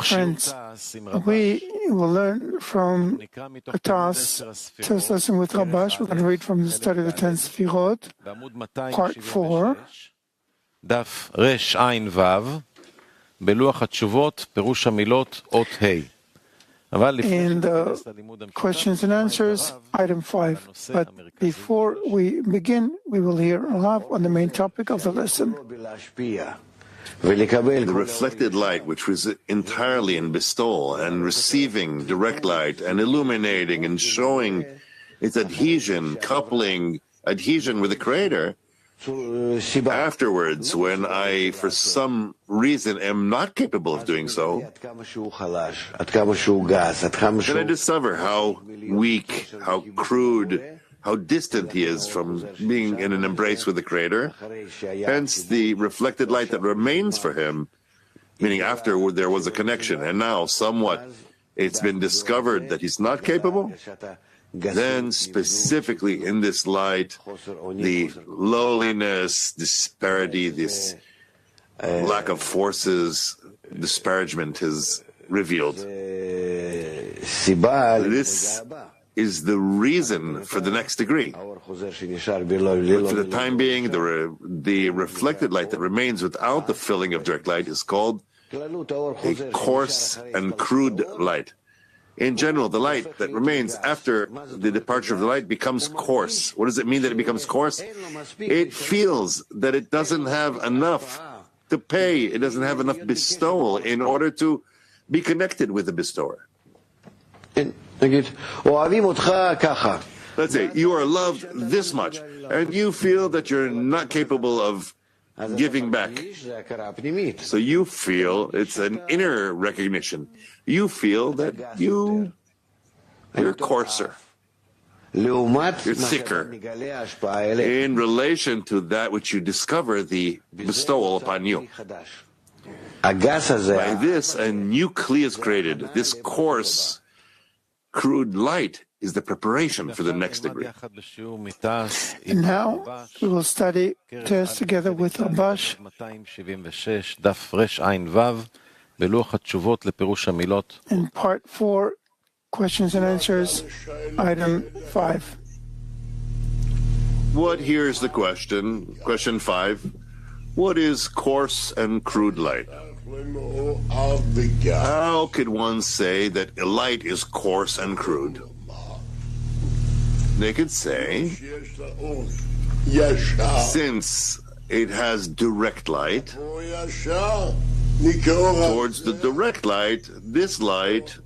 Friends, we will learn from a test lesson with Rabash. We're going to read from the study of the 10 Sefirot, part 4. דף רע"ו, בלוח התשובות, פירוש המילות אות ה'. In the questions and answers, item 5. But before we begin, we will hear Rav on the main topic of the lesson. The reflected light, which was entirely in bestowal and receiving direct light and illuminating and showing its adhesion with the Creator, afterwards, when I, for some reason, am not capable of doing so, then I discover how weak, how crude, how distant he is from being in an embrace with the Creator. Hence, the reflected light that remains for him, meaning afterward there was a connection, and now somewhat it's been discovered that he's not capable. Then, specifically in this light, the lowliness, disparity, this lack of forces, disparagement is revealed. This is the reason for the next degree. But for the time being, the reflected light that remains without the filling of direct light is called a coarse and crude light. In general, the light that remains after the departure of the light becomes coarse. What does it mean that it becomes coarse? It feels that it doesn't have enough to pay, it doesn't have enough bestowal in order to be connected with the bestower. Let's say you are loved this much, and you feel that you're not capable of giving back. So you feel it's an inner recognition. You feel that you're coarser, you're thicker in relation to that which you discover the bestowal upon you. By this, a new kli is created. This coarse, crude light is the preparation for the next degree. And now we will study tests together with Rabash. In part 4, questions and answers, item 5. What here is the question? Question 5. What is coarse and crude light? How could one say that a light is coarse and crude? They could say, since it has direct light, towards the direct light, this light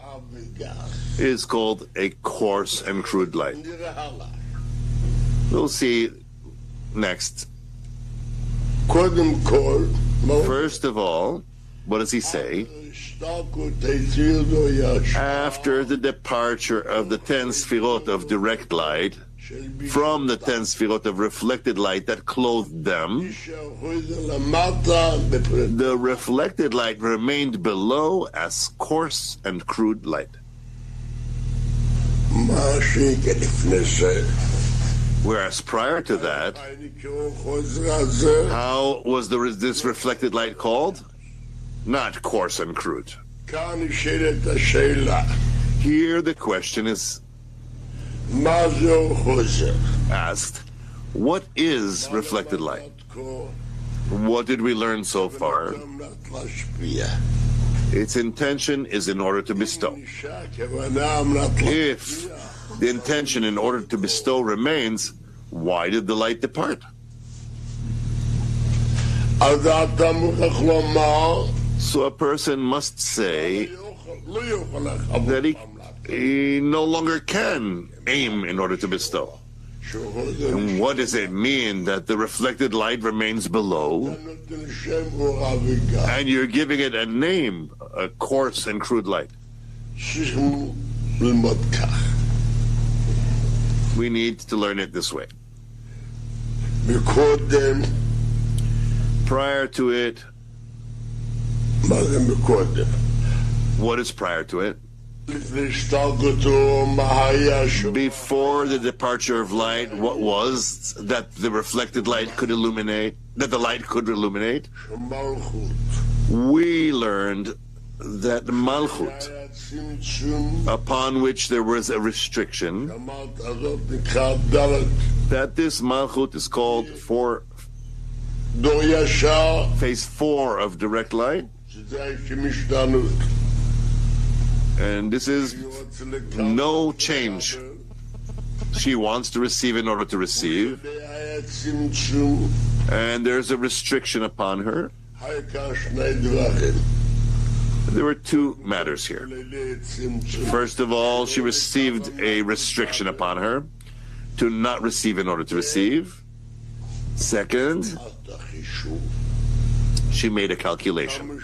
is called a coarse and crude light. We'll see next. First of all, what does he say? After the departure of the 10 Sefirot of direct light, from the 10 Sefirot of reflected light that clothed them, the reflected light remained below as coarse and crude light. Whereas prior to that, how was this reflected light called? Not coarse and crude. Here the question is asked, what is reflected light? What did we learn so far? Its intention is in order to bestow. If the intention in order to bestow remains, why did the light depart? So a person must say that he no longer can aim in order to bestow. And what does it mean that the reflected light remains below and you're giving it a name, a coarse and crude light? We need to learn it this way. Prior to it, what is prior to it? Before the departure of light, what was that the reflected light could illuminate, that the light could illuminate? we learned that Malchut, upon which there was a restriction, that this Malchut is called phase 4 of direct light, and this is no change. She wants to receive in order to receive, and there's a restriction upon her. There were two matters here. First of all, she received a restriction upon her to not receive in order to receive. Second, she made a calculation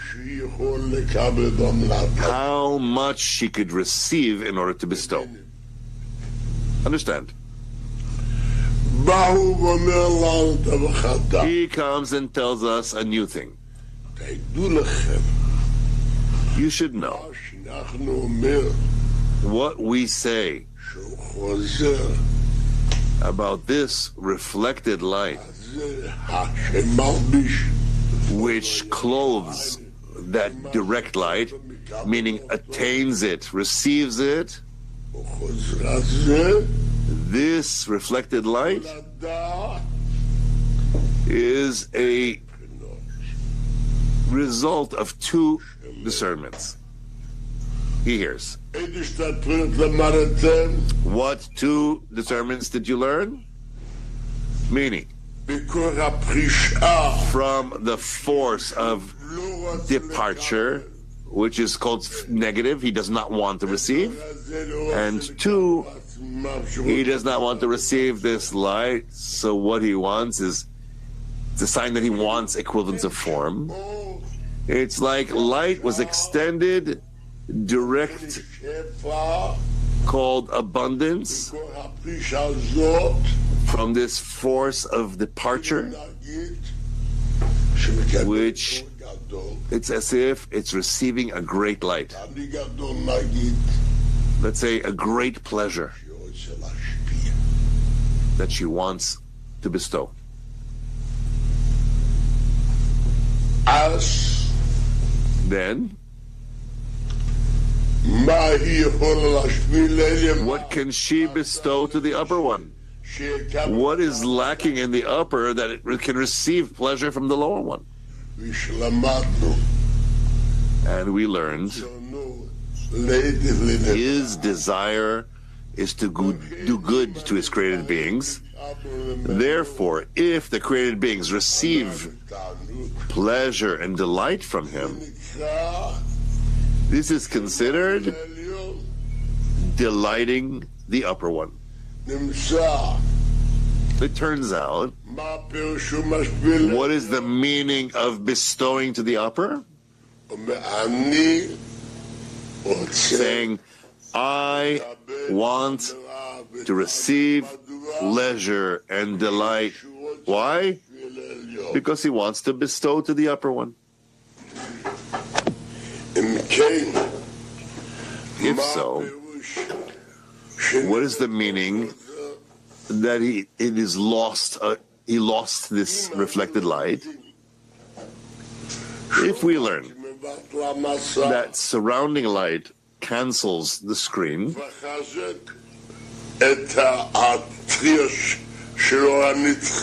how much she could receive in order to bestow. Understand? He comes and tells us a new thing. You should know what we say about this reflected light, which clothes that direct light, meaning attains it, receives it. This reflected light is a result of two discernments. He hears. What two discernments did you learn? Meaning, from the force of departure, which is called negative, he does not want to receive. And two, he does not want to receive this light, so what he wants is the sign that he wants equivalence of form. It's like light was extended, direct, called abundance, from this force of departure, which it's as if it's receiving a great light. Let's say a great pleasure that she wants to bestow. Then, what can she bestow to the upper one? What is lacking in the upper that it can receive pleasure from the lower one? And we learned his desire is to do good to his created beings. Therefore, if the created beings receive pleasure and delight from him, this is considered delighting the upper one. It turns out, what is the meaning of bestowing to the upper? Saying, I want to receive pleasure and delight. Why? Because he wants to bestow to the upper one. If so, what is the meaning that he lost this reflected light? If we learn that surrounding light cancels the screen, it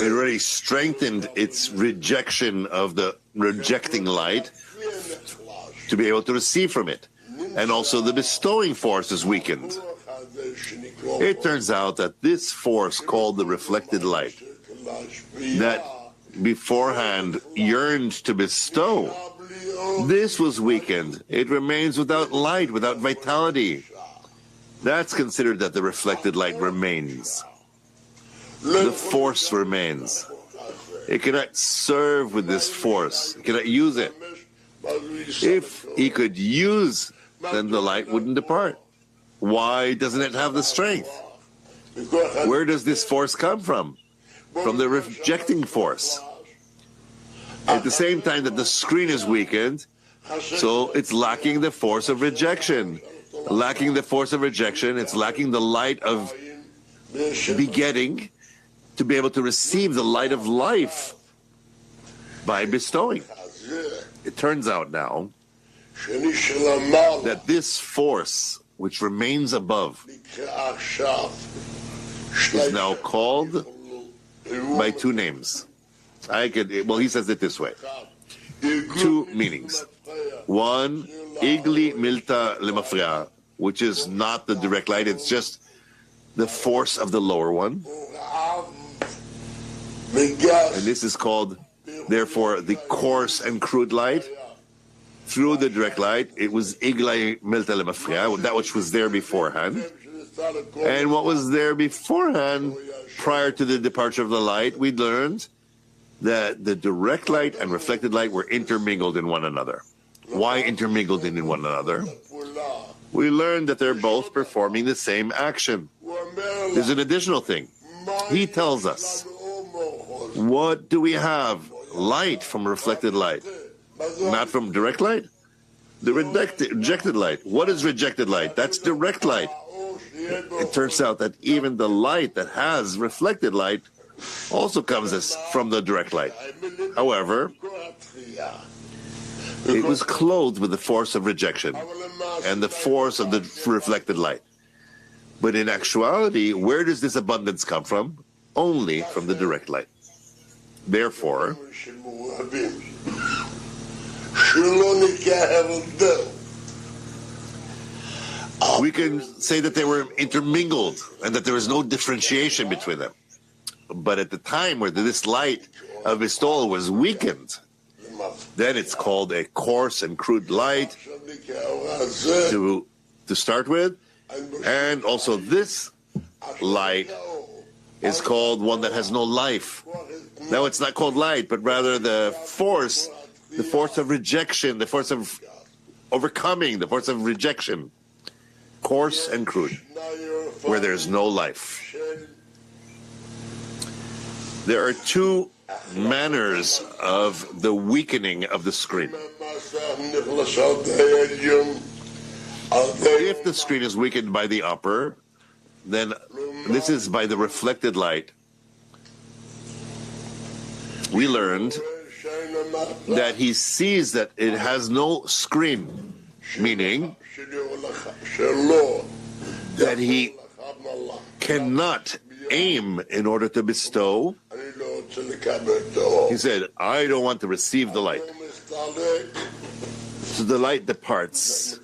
already strengthened its rejection of the rejecting light to be able to receive from it. And also the bestowing force is weakened. It turns out that this force called the reflected light, that beforehand yearned to bestow, this was weakened. It remains without light, without vitality. That's considered that the reflected light remains. The force remains. It cannot serve with this force. It cannot use it. If he could use, then the light wouldn't depart. Why doesn't it have the strength? Where does this force come from? From the rejecting force. At the same time that the screen is weakened, so it's lacking the force of rejection. Lacking the force of rejection, it's lacking the light of begetting to be able to receive the light of life by bestowing. It turns out now that this force, which remains above, is now called by two names. He says it this way. Two meanings. One, Igli Milta Lemafria, which is not the direct light, it's just the force of the lower one. And this is called, therefore, the coarse and crude light. Through the direct light, it was Igli Milta Lemafria, that which was there beforehand. And what was there beforehand, prior to the departure of the light, we learned that the direct light and reflected light were intermingled in one another. Why intermingled in one another? We learned that they're both performing the same action. There's an additional thing. He tells us, what do we have? Light from reflected light, not from direct light. The rejected light. What is rejected light? That's direct light. It turns out that even the light that has reflected light also comes from the direct light. However, it was clothed with the force of rejection and the force of the reflected light. But in actuality, where does this abundance come from? Only from the direct light. Therefore, we can say that they were intermingled and that there was no differentiation between them. But at the time where this light of Istol was weakened, then it's called a coarse and crude light to start with. And also this light is called one that has no life. Now it's not called light, but rather the force of rejection, the force of overcoming, the force of rejection. Coarse and crude, where there's no life. There are two manners of the weakening of the screen. If the screen is weakened by the upper, then this is by the reflected light. We learned that he sees that it has no screen, meaning that he cannot aim in order to bestow. He said, I don't want to receive the light. So the light departs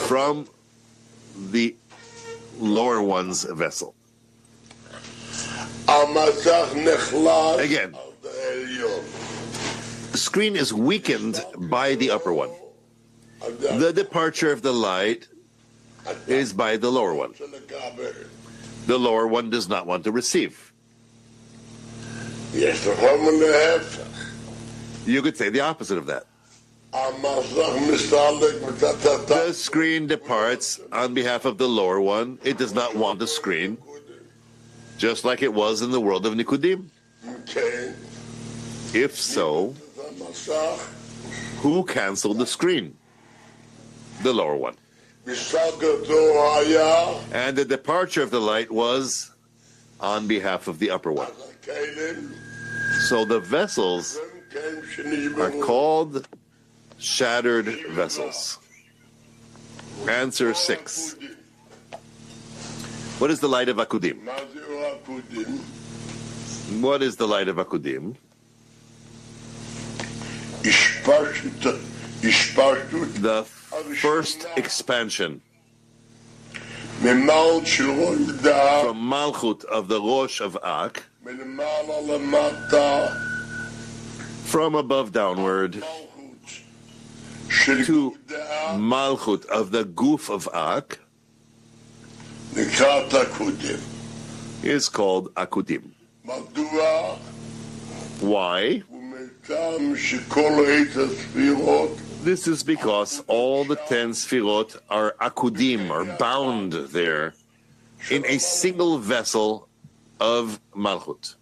from the lower one's vessel. Again, the screen is weakened by the upper one. The departure of the light is by the lower one. The lower one does not want to receive. You could say the opposite of that. The screen departs on behalf of the lower one. It does not want the screen, just like it was in the world of Nikudim. If so, who canceled the screen? The lower one. And the departure of the light was on behalf of the upper one. So the vessels are called shattered vessels. Answer 6. What is the light of Akudim? What is the light of Akudim? The first expansion from Malchut of the Rosh of Ak, from above downward to Malchut of the Guf of Ak, is called Akudim. Why? This is because all the 10 Sefirot are akudim, are bound there in a single vessel of Malchut.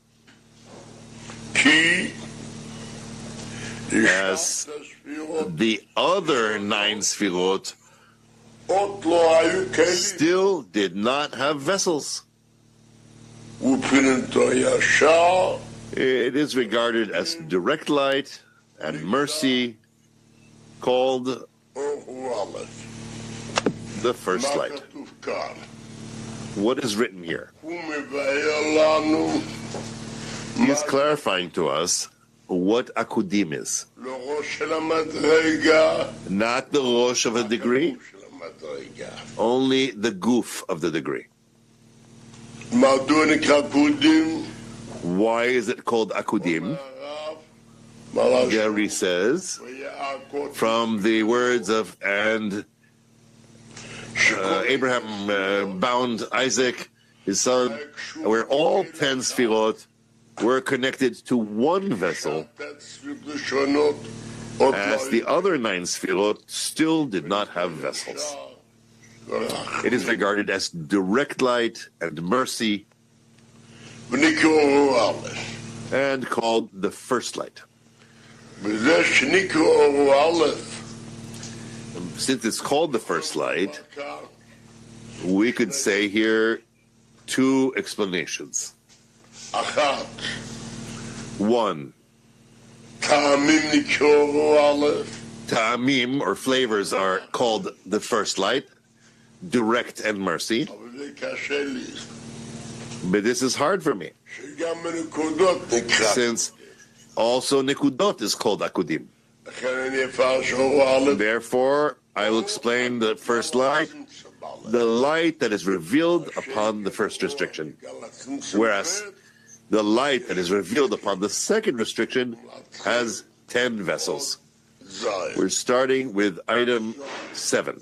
As the other 9 Sefirot still did not have vessels. It is regarded as direct light and mercy, called the first light. What is written here? He is clarifying to us what akudim is. Not the rosh of a degree, only the goof of the degree. Why is it called akudim? Gary says, from the words of, and Abraham bound Isaac, his son, where all 10 Sefirot were connected to one vessel, as the other 9 Sefirot still did not have vessels. It is regarded as direct light and mercy, and called the first light. Since it's called the first light, we could say here 2 explanations. One, ta'amim, or flavors, are called the first light, direct and mercy. But this is hard for me, since also nekudot is called akudim. Therefore, I will explain the first light, the light that is revealed upon the first restriction, whereas the light that is revealed upon the second restriction has 10 vessels. We're starting with item 7.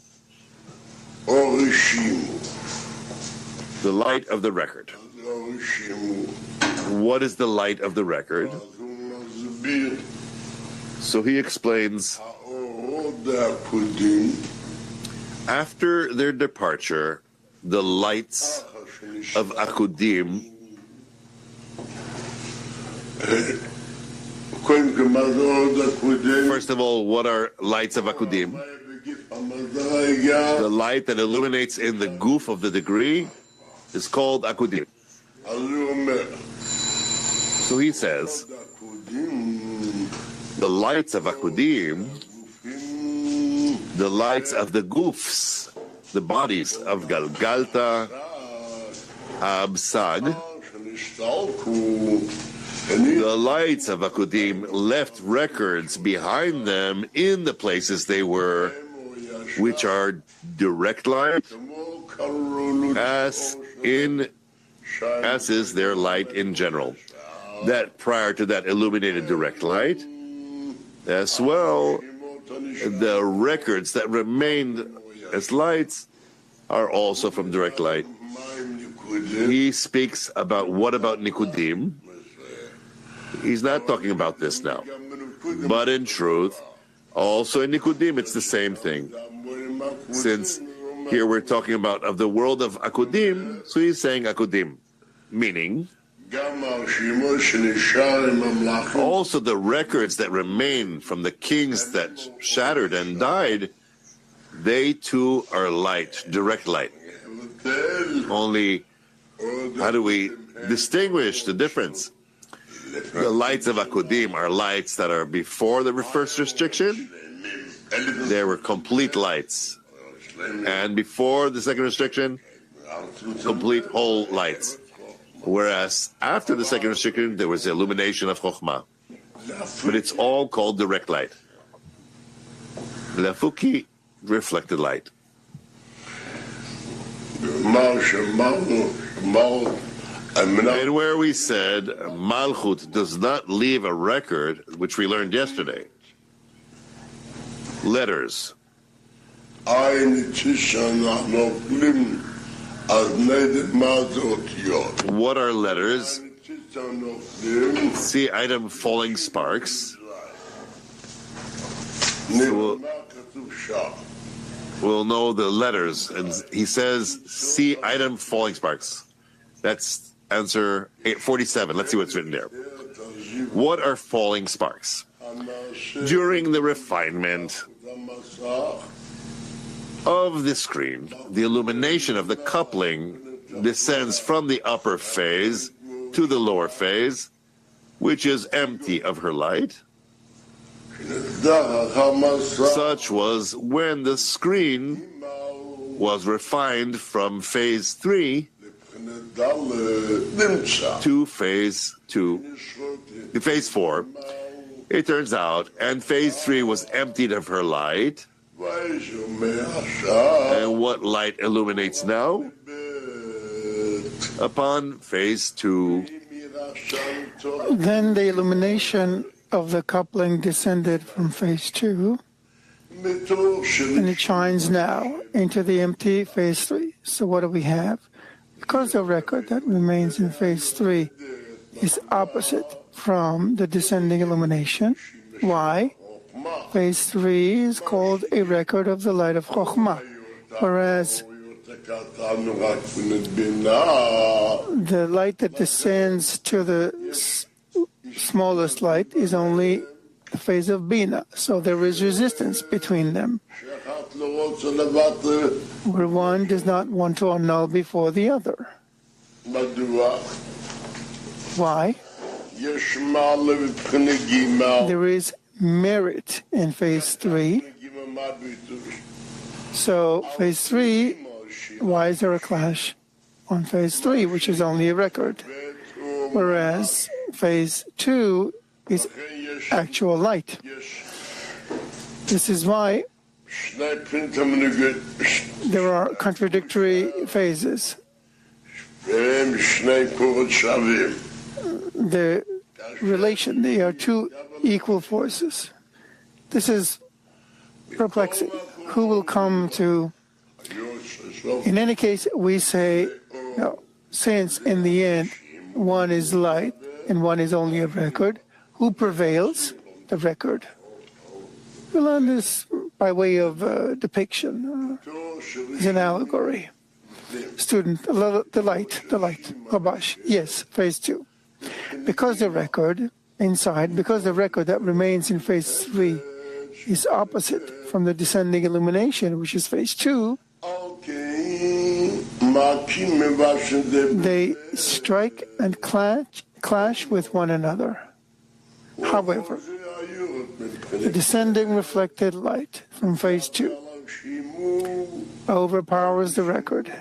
The light of the record. What is the light of the record? So he explains, after their departure, the lights of akudim First of all, what are lights of akudim? The light that illuminates in the goof of the degree is called akudim. So he says, the lights of akudim, the lights of the goofs, the bodies of Galgalta, Absag, the lights of akudim left records behind them in the places they were, which are direct light, as is their light in general. That prior to that illuminated direct light, as well, the records that remained as lights are also from direct light. He speaks about what about Nikudim? He's not talking about this now. But in truth, also in Nikudim, it's the same thing. Since here we're talking about of the world of Akudim, so he's saying Akudim, meaning also the records that remain from the kings that shattered and died, they too are light, direct light. Only, how do we distinguish the difference? The lights of Akudim are lights that are before the first restriction. They were complete lights. And before the second restriction, complete whole lights. Whereas after the second restriction, there was the illumination of Chokhmah. But it's all called direct light. Lefuki, reflected light. And where we said Malchut does not leave a record, which we learned yesterday. Letters. What are letters? See item falling sparks. We'll know the letters. And he says, see item falling sparks. That's answer 47. Let's see what's written there. What are falling sparks? During the refinement of the screen, the illumination of the coupling descends from the upper phase to the lower phase, which is empty of her light. Such was when the screen was refined from phase 3 to phase 4. It turns out, and phase 3 was emptied of her light. And what light illuminates now? Upon phase 2. Then the illumination of the coupling descended from phase 2, and it shines now into the empty phase 3. So what do we have? Because the record that remains in phase 3 is opposite from the descending illumination. Why? Phase 3 is called a record of the light of Chokhmah, whereas the light that descends to the smallest light is only the phase of Bina. So there is resistance between them, where one does not want to annul before the other. Why? There is merit in phase 3. So phase 3, why is there a clash on phase 3, which is only a record? Whereas phase 2 is actual light. This is why there are contradictory phases. The relation, they are two equal forces. This is perplexing. Who will come to... In any case, we say, no, since in the end, one is light and one is only a record, who prevails? The record. We learn this by way of depiction, as an allegory. Student, the light, Rabash, yes, phase 2. Because the record inside, because the record that remains in phase 3 is opposite from the descending illumination, which is phase 2, they strike and clash with one another. However, the descending reflected light from phase 2 overpowers the record.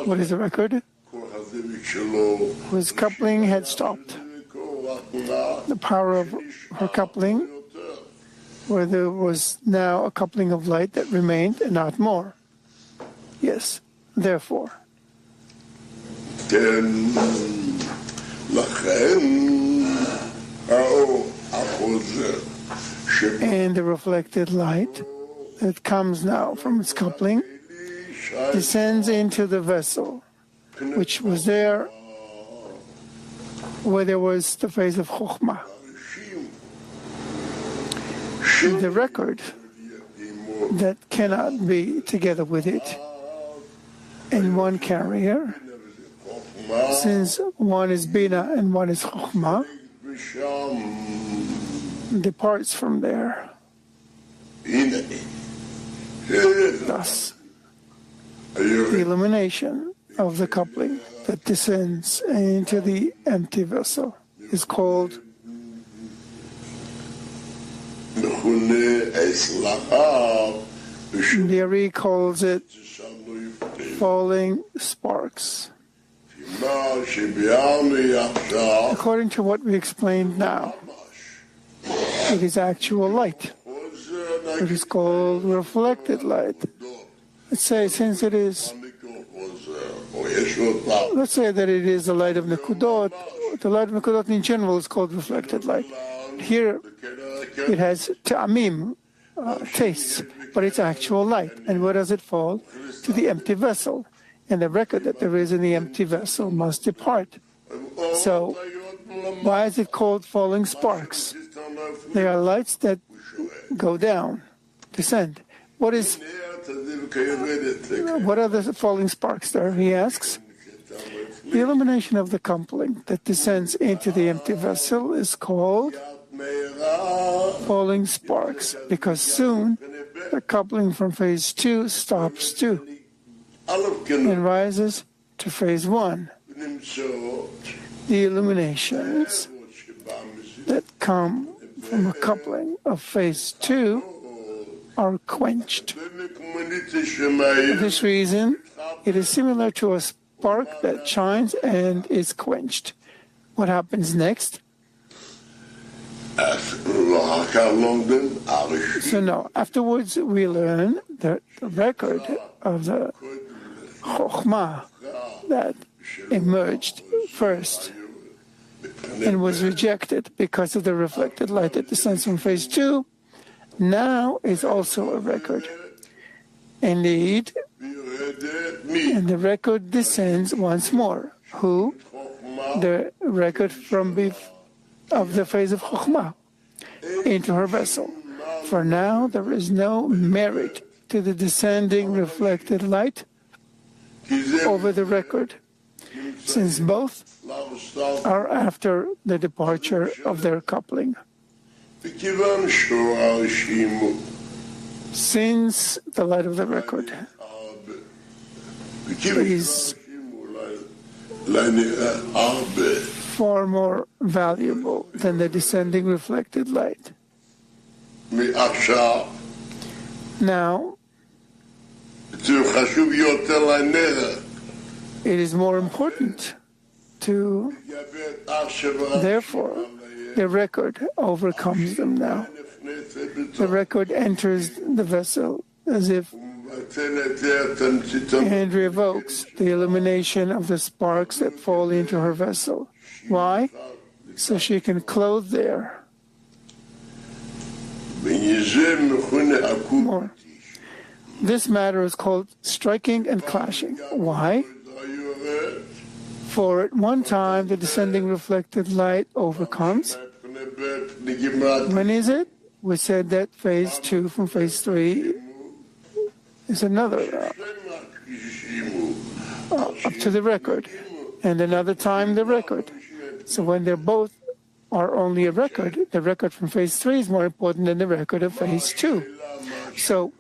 What is the record? Whose coupling had stopped. The power of her coupling, where there was now a coupling of light that remained and not more. Yes, therefore. And the reflected light that comes now from its coupling descends into the vessel, which was there where there was the phase of Chokhmah. The record that cannot be together with it in one carrier, since one is Bina and one is Chokhmah, departs from there. Thus, the illumination of the coupling that descends into the empty vessel is called the Ari calls it falling sparks. According to what we explained now, it is actual light. It is called reflected light. Let's say, since it is, let's say that it is the light of Nekudot. The light of Nekudot in general is called reflected light. Here, it has ta'amim, tastes, but it's actual light. And where does it fall? To the empty vessel. And the record that there is in the empty vessel must depart. So, why is it called falling sparks? They are lights that go down, descend. What are the falling sparks there? He asks. The illumination of the coupling that descends into the empty vessel is called falling sparks, because soon the coupling from phase 2 stops too and rises to phase 1. The illuminations that come from a coupling of phase 2 are quenched. For this reason, it is similar to a spark that shines and is quenched. What happens next? So now, afterwards we learn the record of the Chokhmah that emerged first and was rejected because of the reflected light that descends from phase 2, now is also a record. Indeed, and the record descends once more. Who? The record of the phase of Chokhmah into her vessel. For now, there is no merit to the descending reflected light over the record, since both are after the departure of their coupling. Since the light of the record is far more valuable than the descending reflected light. Now, it is more important to, therefore, the record overcomes them now. The record enters the vessel as if and revokes the illumination of the sparks that fall into her vessel. Why? So she can clothe there more. This matter is called striking and clashing. Why? For at one time the descending reflected light overcomes. When is it? We said that phase 2 from phase 3 is another up to the record, and another time the record. So when they're both are only a record, the record from phase 3 is more important than the record of phase 2. So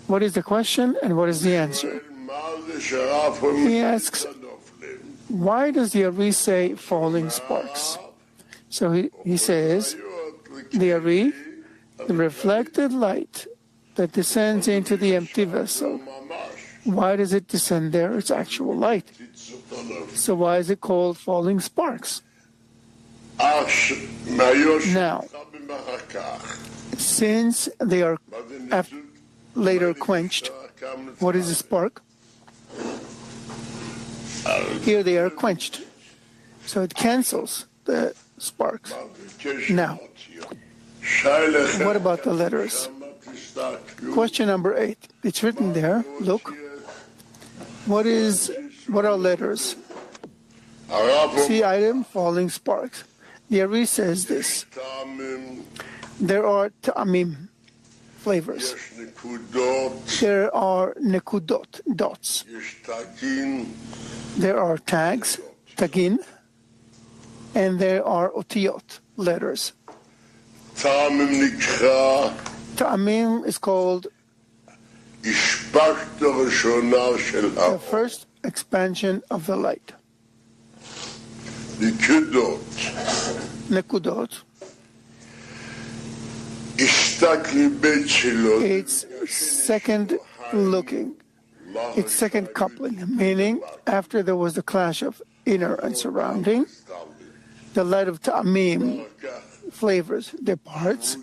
what is the question and what is the answer? He asks, why does the Ari say falling sparks? So he says, the Ari, the reflected light that descends into the empty vessel, why does it descend there? It's actual light. So why is it called falling sparks? Now, since they are later quenched, what is a spark? Here they are quenched. So it cancels the sparks. Now, what about the letters? Question number 8. It's written there. Look. What are letters? See item, falling sparks. The Ari says this. There are ta'amim, flavors. There are nekudot, dots. There are tags, tagin, and there are otiyot, letters. Ta'amim is called the first expansion of the light. Nekudot. It's second looking. It's second coupling, meaning after there was the clash of inner and surrounding, the light of ta'amim, flavors, departs,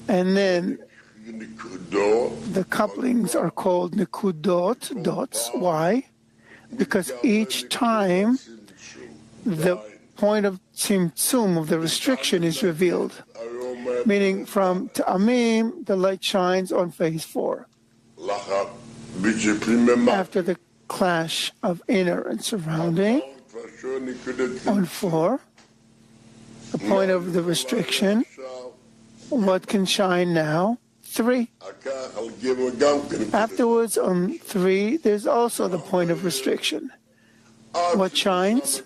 and then the couplings are called nekudot, dots. Why? Because each time the point of tzimtzum, of the restriction, is revealed. Meaning from ta'amim, the light shines on phase 4. After the clash of inner and surrounding, on 4, the point of the restriction, what can shine now? 3. Afterwards, on 3, there's also the point of restriction. What shines?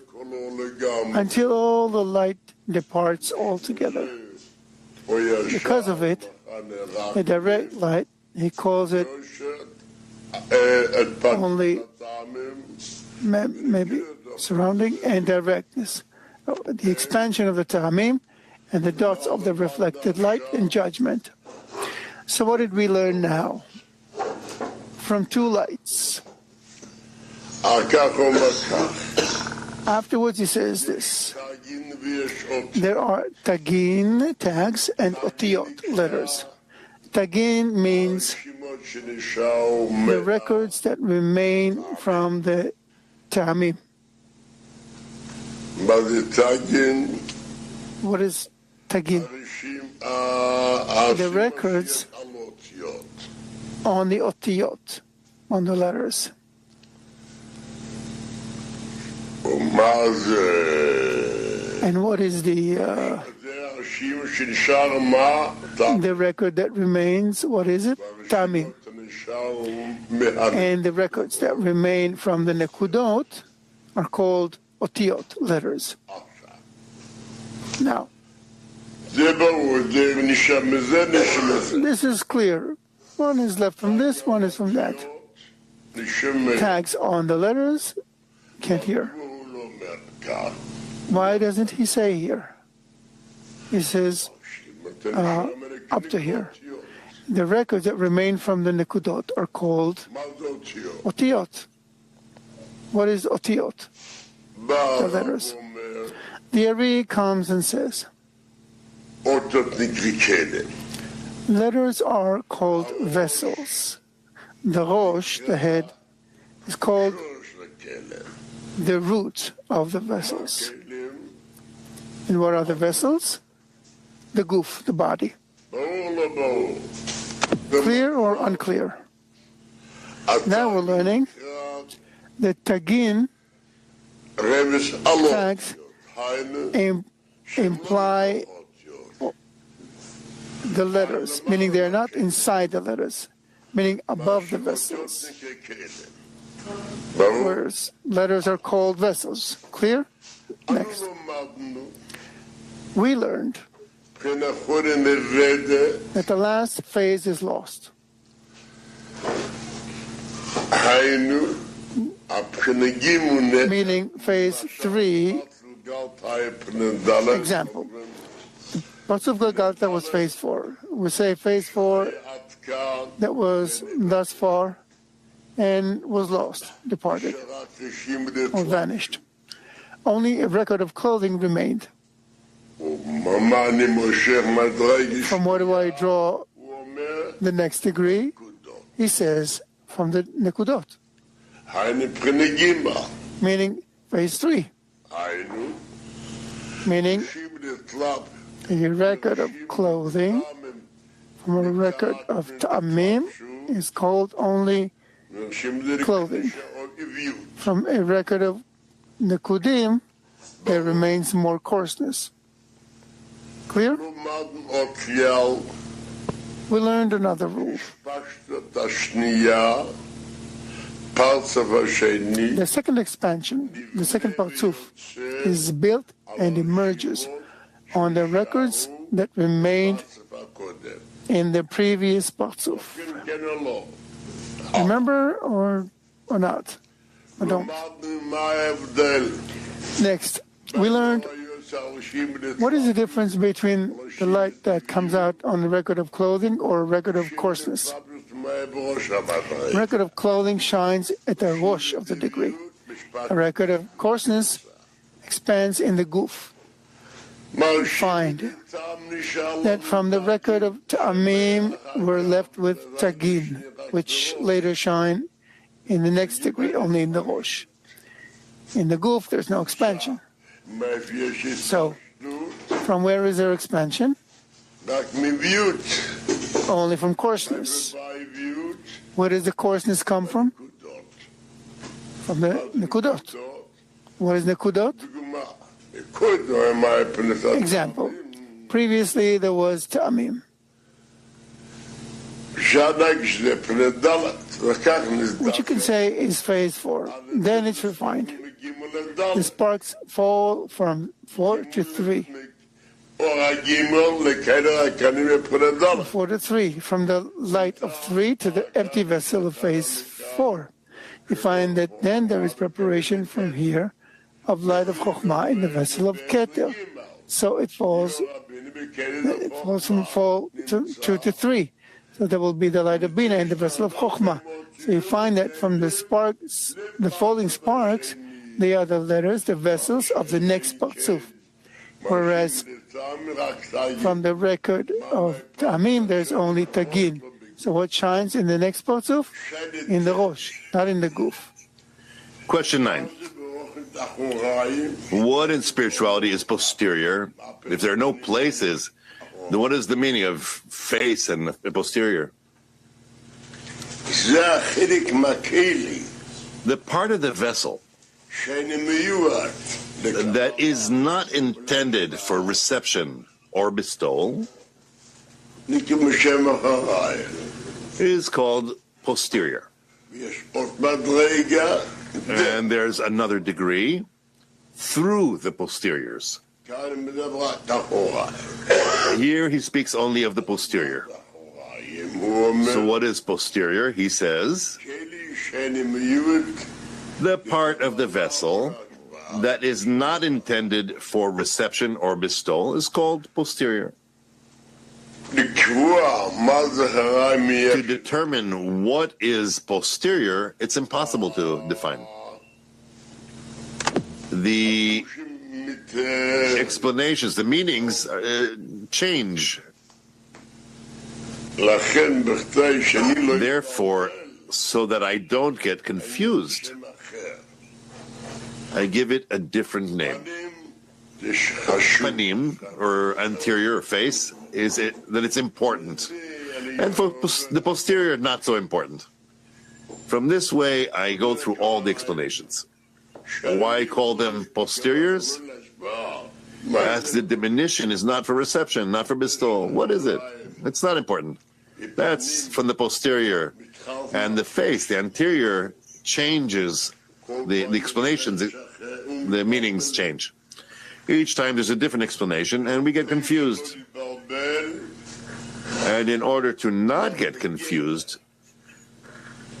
Until all the light departs altogether. Because of it, the direct light, he calls it only maybe surrounding and directness. The expansion of the ta'amim and the dots of the reflected light in judgment. So what did we learn now? From two lights. Afterwards he says this. There are tagin, tags, and otiyot, letters. Tagin means the records that remain from the Ta'amim. What is tagin? The records on the otiyot, on the letters. And what is the record that remains? What is it? Ta'amim. And the records that remain from the nekudot are called otiyot, letters. Now, this is clear. One is left from this, one is from that. Tags on the letters, can't hear. Why doesn't he say here? He says up to here. The records that remain from the nekudot are called otiyot. What is otiyot? The letters. The Ari comes and says, letters are called vessels. The Rosh, the head, is called the root of the vessels. And what are the vessels? The goof, the body. Clear or unclear? Now we're learning that tagin, tags, imply the letters, meaning they are not inside the letters, meaning above the vessels. Whereas letters are called vessels. Clear? Next. We learned that the last phase is lost. Meaning phase 3, example. Parsuf Galgalta was phase 4. We say phase 4 that was thus far and was lost, departed, or vanished. Only a record of clothing remained. From where do I draw the next degree? He says, from the nekudot. Meaning phase 3. Meaning a record of clothing from a record of ta'amim is called only clothing. From a record of nekudim, there remains more coarseness. Clear? We learned another rule. The second expansion, the second partsuf, is built and emerges on the records that remained in the previous partsuf. Remember or not? Or don't? Next, we learned what is the difference between the light that comes out on the record of clothing or a record of coarseness. A record of clothing shines at the rosh of the degree. A record of coarseness expands in the goof. We find that from the record of ta'amim we're left with tagin, which later shine in the next degree, only in the rosh. In the goof there's no expansion. So, from where is there expansion? Only from coarseness. Where does the coarseness come from? From the nekudot. What is nekudot? Example. Previously there was ta'amim, which you can say is phase 4. Then it's refined. The sparks fall from 4 to 3. 4 to 3. From the light of 3 to the empty vessel of phase 4. You find that then there is preparation from here of light of Chokhmah in the vessel of Keter. So it falls from 4 to 2 to 3. So there will be the light of Bina in the vessel of Chokhmah. So you find that from the sparks, the falling sparks, they are the letters, the vessels of the next Partzuf. Whereas from the record of Ta'amim, there's only Tagin. So what shines in the next Partzuf? In the Rosh, not in the Guf. Question 9. What in spirituality is posterior? If there are no places, then what is the meaning of face and posterior? The part of the vessel that is not intended for reception or bestowal is called posterior. And there's another degree through the posteriors. Here he speaks only of the posterior. So what is posterior? He says, the part of the vessel that is not intended for reception or bestowal is called posterior. To determine what is posterior, it's impossible to define. The explanations, the meanings change. Therefore, so that I don't get confused, I give it a different name. Panim, or anterior or face, is it that it's important. And for the posterior, not so important. From this way, I go through all the explanations. Why call them posteriors? As the diminution is not for reception, not for bestowal. What is it? It's not important. That's from the posterior. And the face, the anterior, changes. The explanations, the meanings change. Each time there's a different explanation, and we get confused. And in order to not get confused,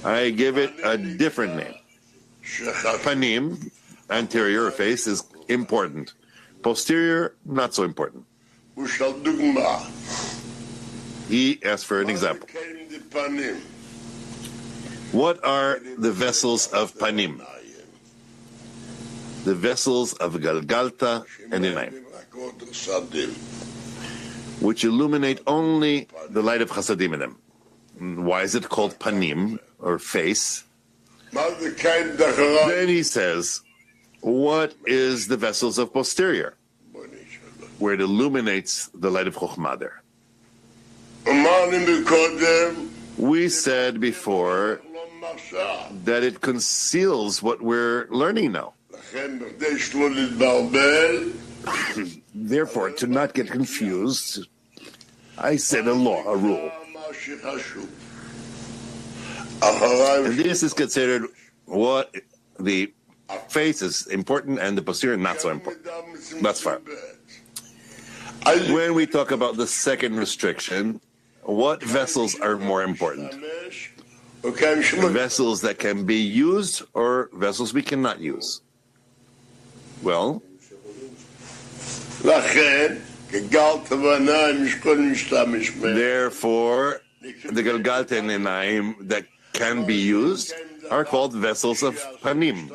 I give it a different name. Panim, anterior or face, is important. Posterior, not so important. He asked for an example. What are the vessels of Panim? The vessels of Galgalta and Inayim, which illuminate only the light of Chasadim in them. Why is it called Panim, or face? Then he says, what is the vessels of posterior, where it illuminates the light of Chokhmah there? We said before that it conceals what we're learning now. Therefore, to not get confused, I said a law, a rule. And this is considered what the face is important and the posterior not so important. That's fine. When we talk about the second restriction, what vessels are more important? Vessels that can be used or vessels we cannot use? Well, therefore, the Galgalta and Inayim that can be used are called vessels of Panim,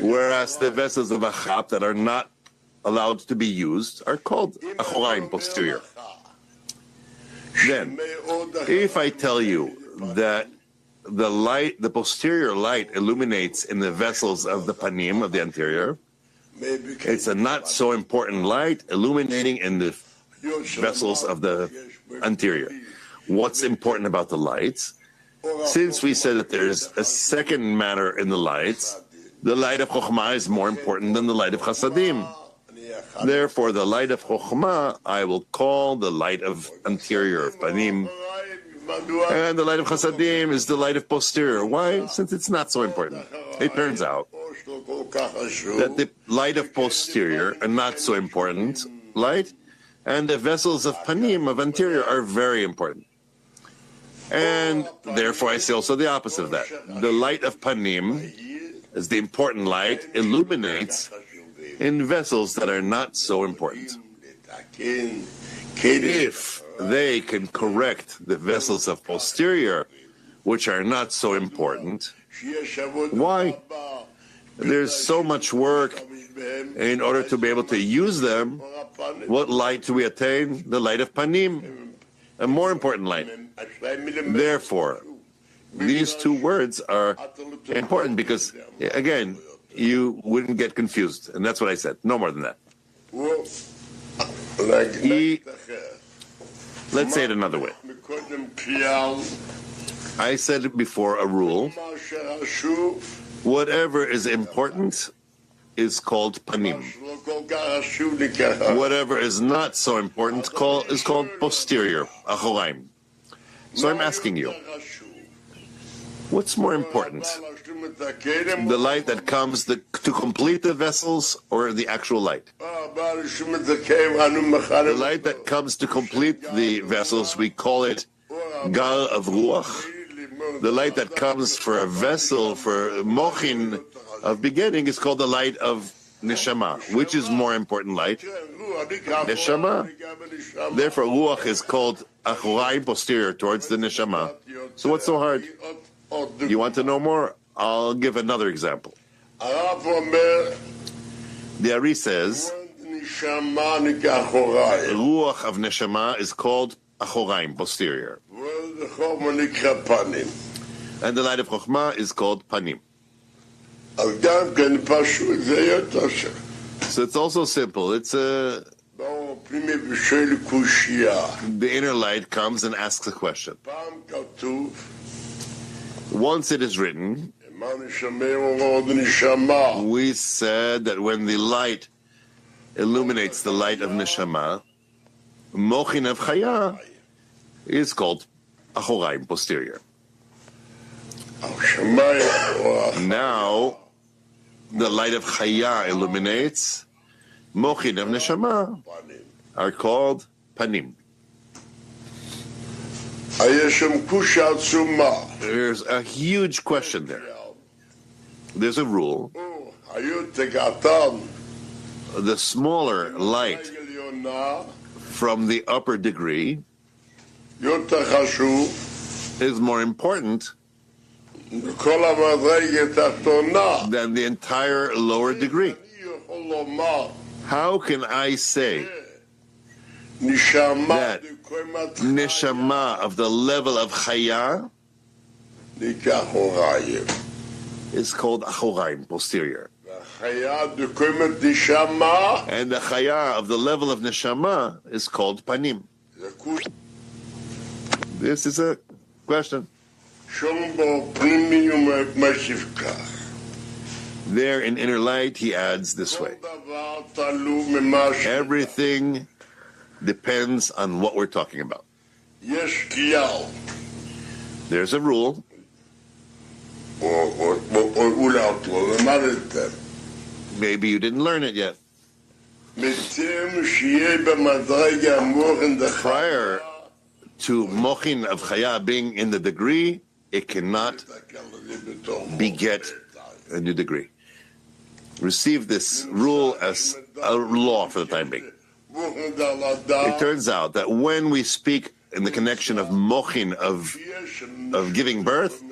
whereas the vessels of Achap that are not allowed to be used are called Achoraim, posterior. Then, if I tell you that the posterior light illuminates in the vessels of the Panim, of the anterior, it's a not so important light illuminating in the vessels of the anterior. What's important about the lights? Since we said that there's a second matter in the lights, the light of Chokhmah is more important than the light of Chasadim. Therefore, the light of Chokhmah I will call the light of anterior, of Panim, and the light of Chasadim is the light of posterior. Why? Since it's not so important. It turns out that the light of posterior are not so important light, and the vessels of Panim, of anterior, are very important. And therefore I say also the opposite of that. The light of Panim is the important light, illuminates in vessels that are not so important. If they can correct the vessels of posterior, which are not so important, why? There's so much work in order to be able to use them. What light do we attain? The light of panim, a more important light. Therefore, these two words are important because, again, you wouldn't get confused. And that's what I said. No more than that. Let's say it another way. I said it before, a rule. Whatever is important is called panim. Whatever is not so important is called posterior, achoraim. So I'm asking you, what's more important? The light that comes to complete the vessels or the actual light? The light that comes to complete the vessels, we call it gal of ruach. The light that comes for a vessel, for mochin of beginning, is called the light of neshama. Which is more important light? Neshama. Therefore, ruach is called achoraim, posterior, towards the neshama. So what's so hard? You want to know more? I'll give another example. The Ari says, ruach of neshama is called achoraim, posterior. And the light of chokhmah is called panim. So it's also simple. It's the inner light comes and asks a question. Once it is written, we said that when the light illuminates the light of neshama, mochin of chaya is called achoraim, posterior. Now, the light of chaya illuminates, mochin of neshama are called panim. There's a huge question there. There's a rule. The smaller light from the upper degree is more important than the entire lower degree. How can I say that neshama of the level of chaya is called achoraim, posterior, and the chaya of the level of neshama is called panim? This is a question. There in inner light, he adds this way. Everything depends on what we're talking about. There's a rule. Maybe you didn't learn it yet. Prior to mochin of chaya being in the degree, it cannot beget a new degree. Receive this rule as a law for the time being. It turns out that when we speak in the connection of mochin, of giving birth,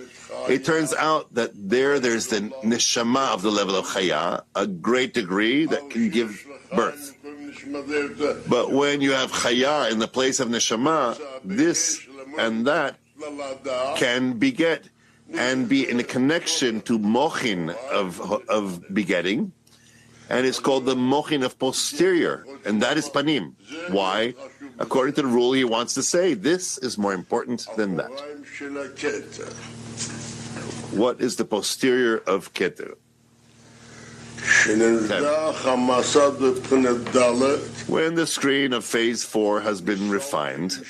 it turns out that there's the neshama of the level of chaya, a great degree that can give birth. But when you have chaya in the place of neshama, this and that can beget and be in a connection to mochin of begetting, and it's called the mochin of posterior, and that is panim. Why? According to the rule, he wants to say this is more important than that. What is the posterior of keter? When the screen of phase 4 has been refined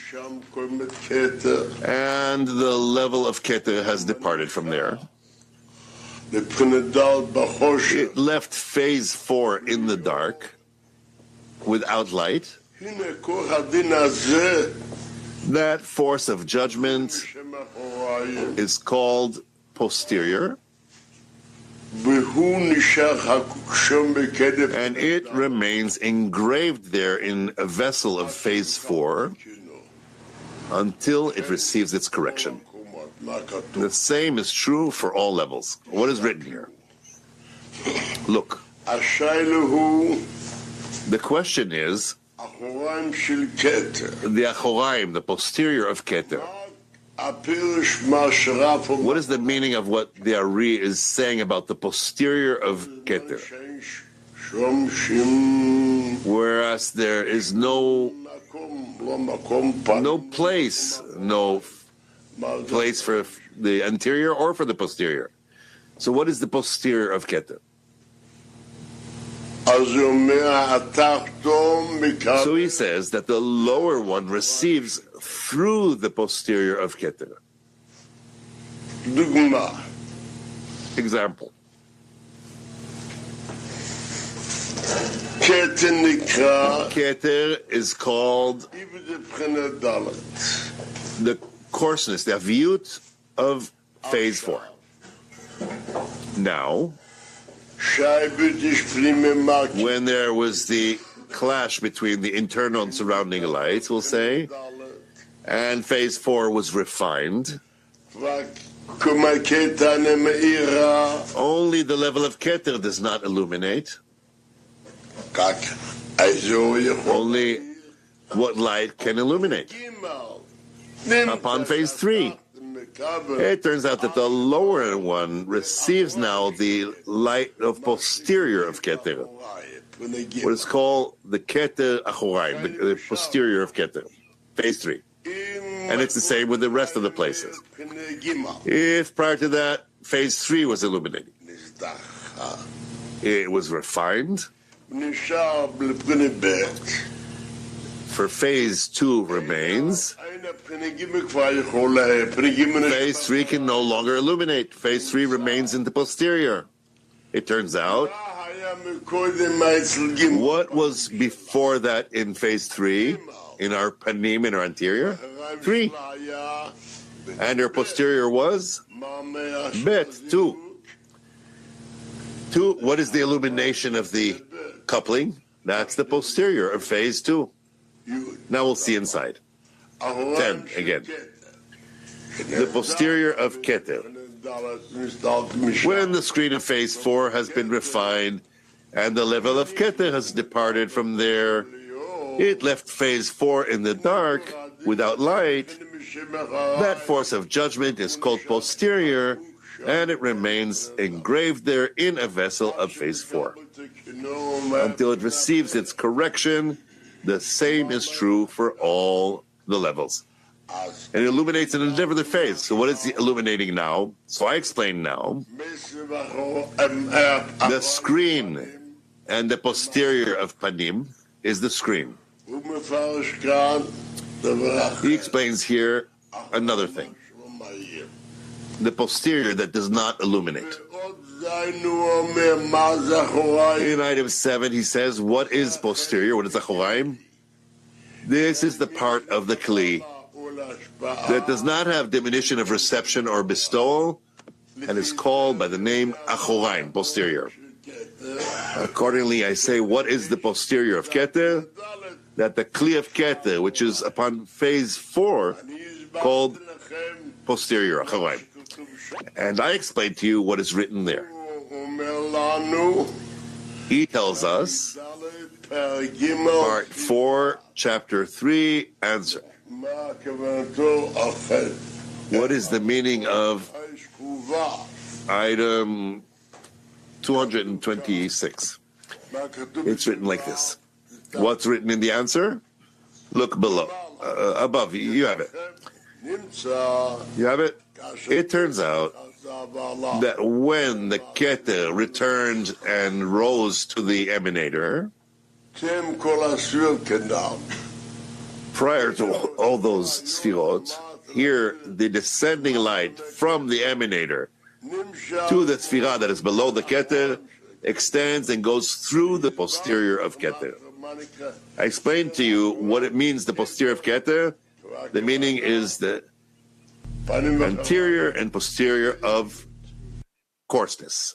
and the level of keter has departed from there, it left phase 4 in the dark without light. That force of judgment is called posterior, and it remains engraved there in a vessel of phase 4 until it receives its correction. The same is true for all levels. What is written here? Look, the question is, the Achoraim, the posterior of Keter. What is the meaning of what the Ari is saying about the posterior of Keter? Whereas there is no place for the anterior or for the posterior. So what is the posterior of Keter? So he says that the lower one receives through the posterior of Keter. Example. Keter is called the coarseness, the aviut of phase 4. Now, when there was the clash between the internal and surrounding lights, we'll say, and phase 4 was refined, only the level of Keter does not illuminate. Only what light can illuminate. Upon phase 3, it turns out that the lower one receives now the light of posterior of Keter, what is called the Keter Achoraim, the posterior of Keter, phase 3. And it's the same with the rest of the places. If prior to that, phase 3 was illuminating, it was refined. For phase 2 remains. Phase 3 can no longer illuminate. Phase 3 remains in the posterior. It turns out, what was before that in phase 3, in our panim, in our anterior? 3. And our posterior was? Bet, 2. 2, what is the illumination of the coupling? That's the posterior of phase 2. Now we'll see inside. 10 again. The posterior of Keter. When the screen of phase 4 has been refined and the level of Keter has departed from there, it left phase 4 in the dark without light. That force of judgment is called posterior, and it remains engraved there in a vessel of phase 4 until it receives its correction. The same is true for all the levels. And it illuminates in a different phase. So what is it illuminating now? So I explain now. The screen and the posterior of panim is the screen. He explains here another thing. The posterior that does not illuminate. In item 7, he says, what is posterior? What is Achoraim? This is the part of the Kli that does not have diminution of reception or bestowal and is called by the name Achoraim, posterior. Accordingly, I say, what is the posterior of Keter? That the Kli of Keter, which is upon phase 4, called posterior, Achoraim. And I explain to you what is written there. He tells us, part 4, chapter 3, answer. What is the meaning of item 226? It's written like this. What's written in the answer? Look below, above, you have it. You have it? It turns out that when the Keter returned and rose to the emanator, prior to all those Sefirot, here the descending light from the emanator to the Sefirah that is below the Keter extends and goes through the posterior of Keter. I explained to you what it means, the posterior of Keter. The meaning is the anterior and posterior of coarseness.